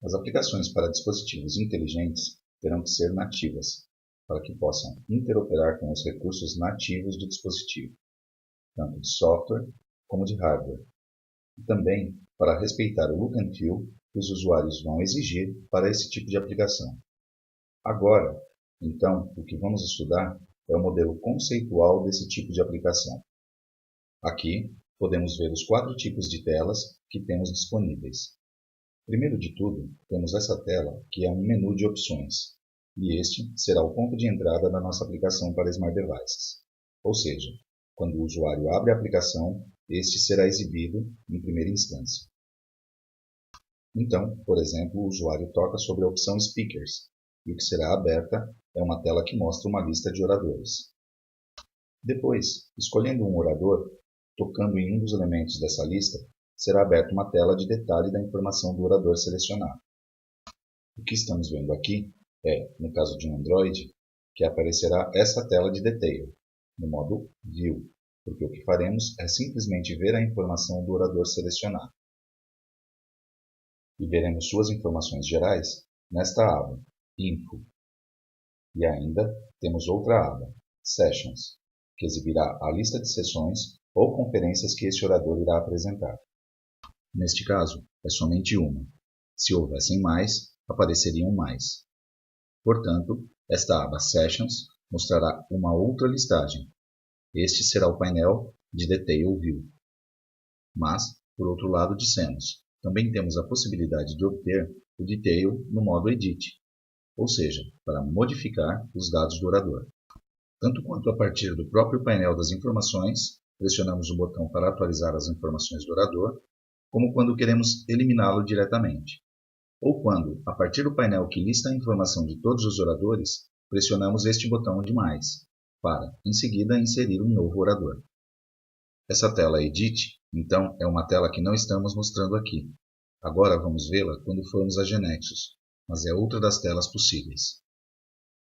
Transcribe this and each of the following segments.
As aplicações para dispositivos inteligentes terão que ser nativas, para que possam interoperar com os recursos nativos do dispositivo, tanto de software como de hardware, e também para respeitar o look and feel que os usuários vão exigir para esse tipo de aplicação. Agora, então, o que vamos estudar é o modelo conceitual desse tipo de aplicação. Aqui, podemos ver os 4 tipos de telas que temos disponíveis. Primeiro de tudo, temos essa tela, que é um menu de opções, e este será o ponto de entrada da nossa aplicação para Smart Devices. Ou seja, quando o usuário abre a aplicação, este será exibido em primeira instância. Então, por exemplo, o usuário toca sobre a opção Speakers, e o que será aberta é uma tela que mostra uma lista de oradores. Depois, escolhendo um orador, tocando em um dos elementos dessa lista, será aberta uma tela de detalhe da informação do orador selecionado. O que estamos vendo aqui é, no caso de um Android, que aparecerá essa tela de Detail, no modo View, porque o que faremos é simplesmente ver a informação do orador selecionado. E veremos suas informações gerais nesta aba, Info. E ainda temos outra aba, Sessions, que exibirá a lista de sessões ou conferências que este orador irá apresentar. Neste caso, é somente uma. Se houvessem mais, apareceriam mais. Portanto, esta aba Sessions mostrará uma outra listagem. Este será o painel de Detail View. Mas, por outro lado, dissemos, também temos a possibilidade de obter o Detail no modo Edit, ou seja, para modificar os dados do orador. Tanto quanto a partir do próprio painel das informações, pressionamos o botão para atualizar as informações do orador, como quando queremos eliminá-lo diretamente. Ou quando, a partir do painel que lista a informação de todos os oradores, pressionamos este botão de mais, para, em seguida, inserir um novo orador. Essa tela Edit, então, é uma tela que não estamos mostrando aqui. Agora vamos vê-la quando formos a GeneXus, mas é outra das telas possíveis.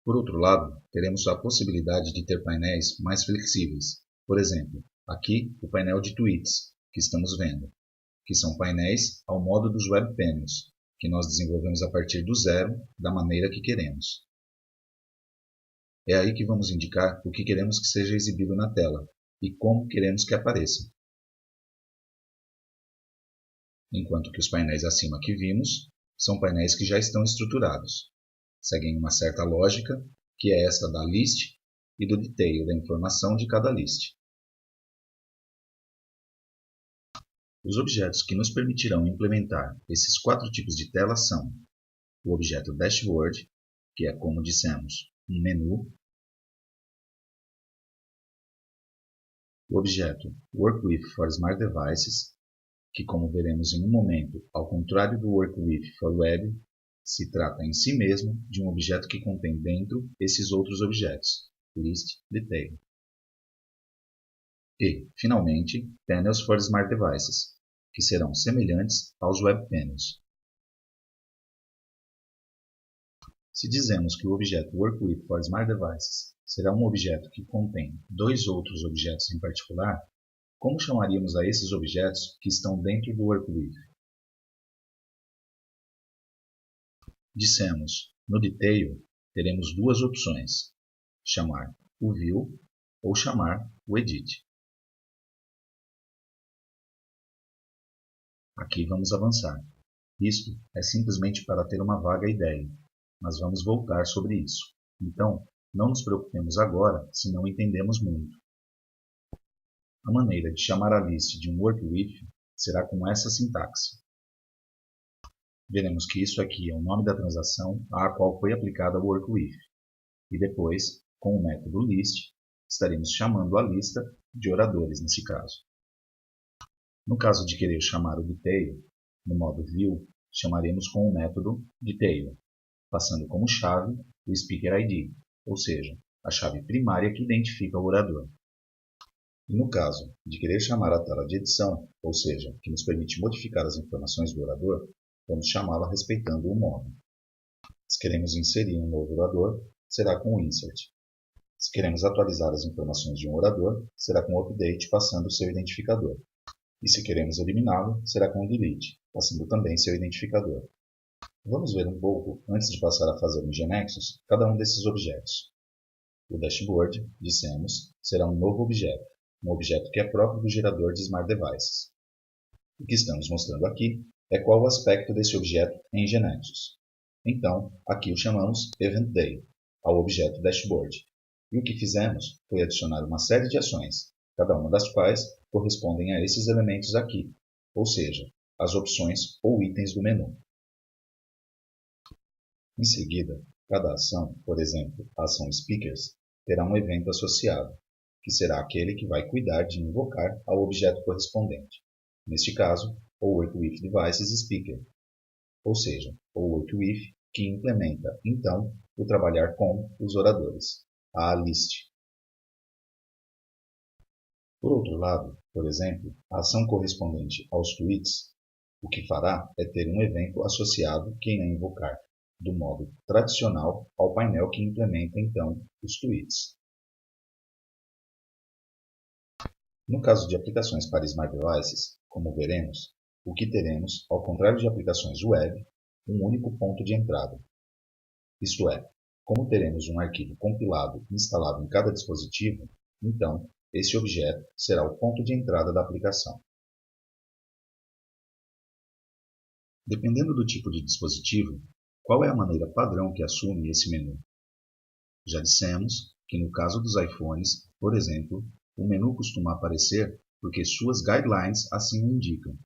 Por outro lado, teremos a possibilidade de ter painéis mais flexíveis. Por exemplo, aqui o painel de Tweets, que estamos vendo, que são painéis ao modo dos Web Panels, que nós desenvolvemos a partir do zero, da maneira que queremos. É aí que vamos indicar o que queremos que seja exibido na tela e como queremos que apareça. Enquanto que os painéis acima que vimos são painéis que já estão estruturados. Seguem uma certa lógica, que é esta da list e do detail da informação de cada list. Os objetos que nos permitirão implementar esses 4 tipos de tela são o objeto Dashboard, que é, como dissemos, um menu, o objeto Work With for Smart Devices, que, como veremos em um momento, ao contrário do Work With for Web, se trata em si mesmo de um objeto que contém dentro esses outros objetos, List, Detail. E, finalmente, Panels for Smart Devices, que serão semelhantes aos Web Panels. Se dizemos que o objeto Work With for Smart Devices será um objeto que contém 2 outros objetos em particular, como chamaríamos a esses objetos que estão dentro do Work With? Dissemos, no Detail, teremos 2 opções, chamar o View ou chamar o Edit. Aqui vamos avançar. Isto é simplesmente para ter uma vaga ideia, mas vamos voltar sobre isso. Então, não nos preocupemos agora se não entendemos muito. A maneira de chamar a list de um Work With será com essa sintaxe. Veremos que isso aqui é o nome da transação à qual foi aplicada o Work With. E depois, com o método list, estaremos chamando a lista de oradores nesse caso. No caso de querer chamar o Detail, no modo View, chamaremos com o método Detail, passando como chave o Speaker ID, ou seja, a chave primária que identifica o orador. E no caso de querer chamar a tela de edição, ou seja, que nos permite modificar as informações do orador, vamos chamá-la respeitando o modo. Se queremos inserir um novo orador, será com o Insert. Se queremos atualizar as informações de um orador, será com o Update, passando o seu identificador. E se queremos eliminá-lo, será com o Delete, passando também seu identificador. Vamos ver um pouco, antes de passar a fazer no GeneXus, cada um desses objetos. O dashboard, dissemos, será um novo objeto, um objeto que é próprio do gerador de Smart Devices. O que estamos mostrando aqui é qual o aspecto desse objeto em GeneXus. Então, aqui o chamamos EventDay, ao objeto dashboard. E o que fizemos foi adicionar uma série de ações, cada uma das quais correspondem a esses elementos aqui, ou seja, as opções ou itens do menu. Em seguida, cada ação, por exemplo, a ação Speakers, terá um evento associado, que será aquele que vai cuidar de invocar ao objeto correspondente. Neste caso, o WorkWithDevices Speaker, ou seja, o WorkWith que implementa, então, o trabalhar com os oradores, a list. Por outro lado, por exemplo, a ação correspondente aos tweets, o que fará é ter um evento associado que irá invocar, do modo tradicional, ao painel que implementa, então, os tweets. No caso de aplicações para Smart Devices, como veremos, o que teremos, ao contrário de aplicações web, um único ponto de entrada. Isto é, como teremos um arquivo compilado e instalado em cada dispositivo, então, esse objeto será o ponto de entrada da aplicação. Dependendo do tipo de dispositivo, qual é a maneira padrão que assume esse menu? Já dissemos que no caso dos iPhones, por exemplo, o menu costuma aparecer porque suas guidelines assim o indicam,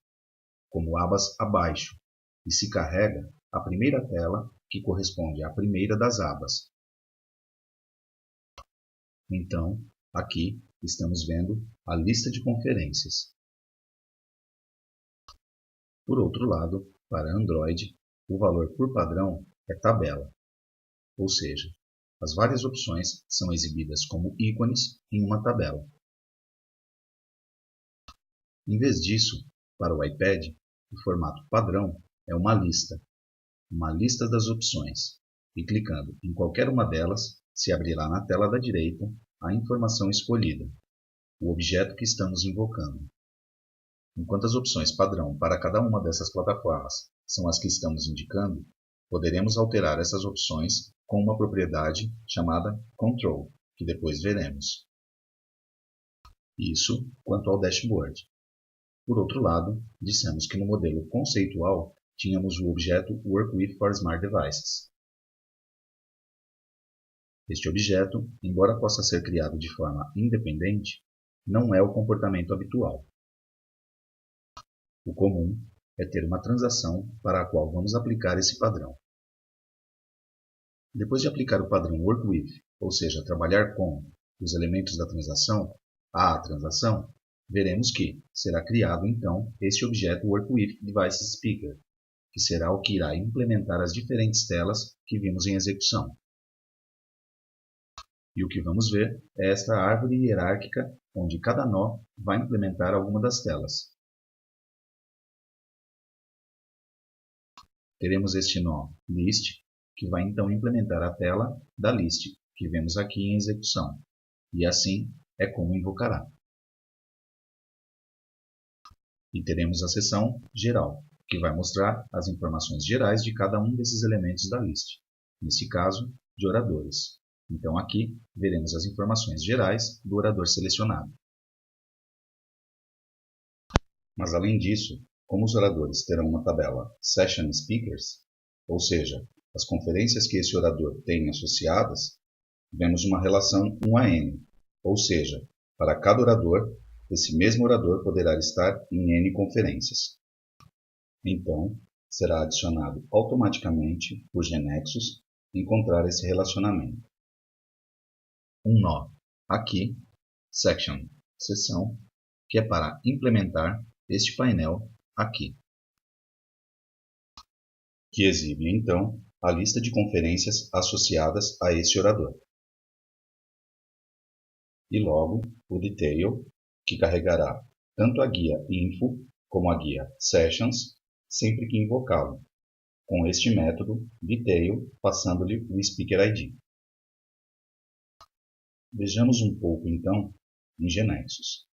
como abas abaixo, e se carrega a primeira tela que corresponde à primeira das abas. Então, aqui estamos vendo a lista de conferências. Por outro lado, para Android, o valor por padrão é tabela, ou seja, as várias opções são exibidas como ícones em uma tabela. Em vez disso, para o iPad, o formato padrão é uma lista das opções, e clicando em qualquer uma delas, se abrirá na tela da direita a informação escolhida, o objeto que estamos invocando. Enquanto as opções padrão para cada uma dessas plataformas são as que estamos indicando, poderemos alterar essas opções com uma propriedade chamada Control, que depois veremos. Isso quanto ao dashboard. Por outro lado, dissemos que no modelo conceitual tínhamos o objeto WorkWith for Smart Devices. Este objeto, embora possa ser criado de forma independente, não é o comportamento habitual. O comum é ter uma transação para a qual vamos aplicar esse padrão. Depois de aplicar o padrão WorkWith, ou seja, trabalhar com os elementos da transação, à transação, veremos que será criado então este objeto WorkWithDevices Speaker, que será o que irá implementar as diferentes telas que vimos em execução. E o que vamos ver é esta árvore hierárquica onde cada nó vai implementar alguma das telas. Teremos este nó list, que vai então implementar a tela da list, que vemos aqui em execução, e assim é como invocará. E teremos a seção geral, que vai mostrar as informações gerais de cada um desses elementos da list, nesse caso, de oradores. Então aqui veremos as informações gerais do orador selecionado. Mas além disso, como os oradores terão uma tabela Session Speakers, ou seja, as conferências que esse orador tem associadas, vemos uma relação 1 a n, ou seja, para cada orador, esse mesmo orador poderá estar em n conferências. Então, será adicionado automaticamente por GeneXus encontrar esse relacionamento. Um nó aqui, Section, seção, que é para implementar este painel aqui, que exibe então a lista de conferências associadas a esse orador. E logo o detail, que carregará tanto a guia info como a guia sessions, sempre que invocá-lo, com este método detail passando-lhe o speaker ID. Vejamos um pouco então em GeneXus.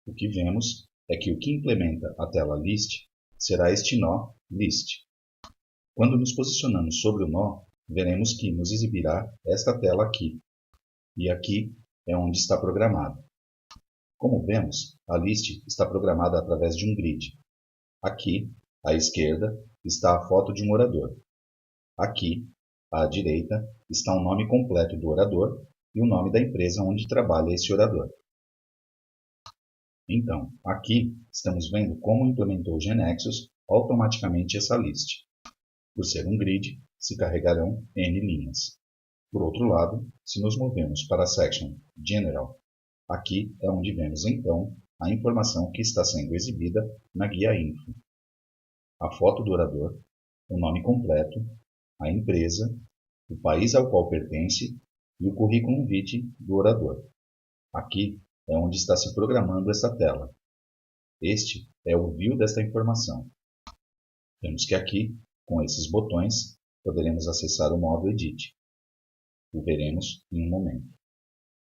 O que vemos é que o que implementa a tela list será este nó list. Quando nos posicionamos sobre o nó, veremos que nos exibirá esta tela aqui, e aqui é onde está programado. Como vemos, a list está programada através de um grid. Aqui, à esquerda, está a foto de um orador. Aqui, à direita, está o nome completo do orador e o nome da empresa onde trabalha esse orador. Então, aqui estamos vendo como implementou o GeneXus automaticamente essa list. Por ser um grid, se carregarão N linhas. Por outro lado, se nos movermos para a section General, aqui é onde vemos então a informação que está sendo exibida na guia Info. A foto do orador, o nome completo, a empresa, o país ao qual pertence e o currículo vitae do orador. Aqui é onde está se programando essa tela. Este é o view desta informação. Vemos que aqui, com esses botões, poderemos acessar o modo Edit. O veremos em um momento.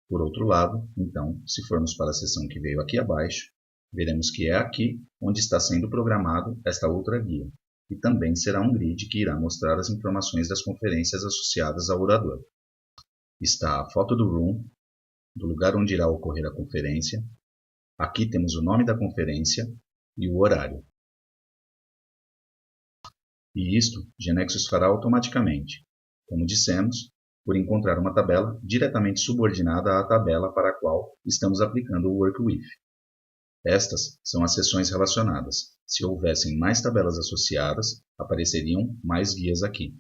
Por outro lado, então, se formos para a seção que veio aqui abaixo, veremos que é aqui onde está sendo programado esta outra guia, e também será um grid que irá mostrar as informações das conferências associadas ao orador. Está a foto do room, do lugar onde irá ocorrer a conferência. Aqui temos o nome da conferência e o horário. E isto GeneXus fará automaticamente, como dissemos, por encontrar uma tabela diretamente subordinada à tabela para a qual estamos aplicando o Work With. Estas são as seções relacionadas. Se houvessem mais tabelas associadas, apareceriam mais guias aqui.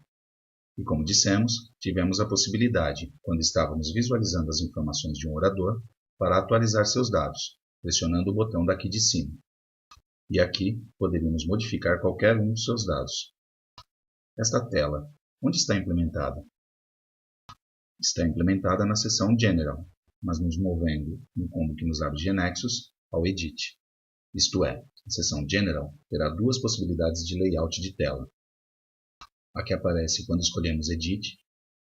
E como dissemos, tivemos a possibilidade, quando estávamos visualizando as informações de um orador, para atualizar seus dados, pressionando o botão daqui de cima. E aqui poderíamos modificar qualquer um dos seus dados. Esta tela, onde está implementada? Está implementada na seção General, mas nos movendo no combo que nos abre GeneXus ao Edit. Isto é, a seção General terá duas possibilidades de layout de tela. A que aparece quando escolhemos Edit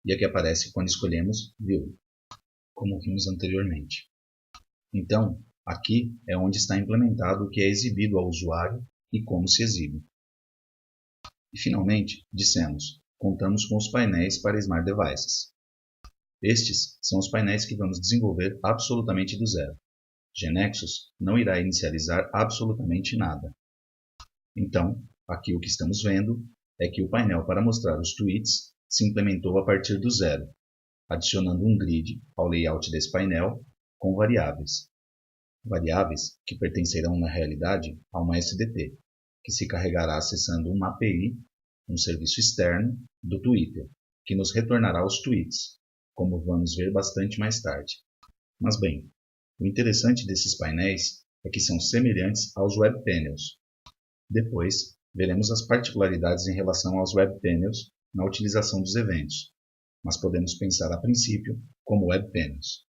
e a que aparece quando escolhemos View, como vimos anteriormente. Então, aqui é onde está implementado o que é exibido ao usuário e como se exibe. E finalmente, dissemos, contamos com os painéis para Smart Devices. Estes são os painéis que vamos desenvolver absolutamente do zero. GeneXus não irá inicializar absolutamente nada. Então, aqui o que estamos vendo é que o painel para mostrar os tweets se implementou a partir do zero, adicionando um grid ao layout desse painel com variáveis. Variáveis que pertencerão na realidade a uma SDT, que se carregará acessando uma API, um serviço externo, do Twitter, que nos retornará os tweets, como vamos ver bastante mais tarde. Mas bem, o interessante desses painéis é que são semelhantes aos Web Panels. Depois, veremos as particularidades em relação aos Web Panels na utilização dos eventos, mas podemos pensar a princípio como Web Panels.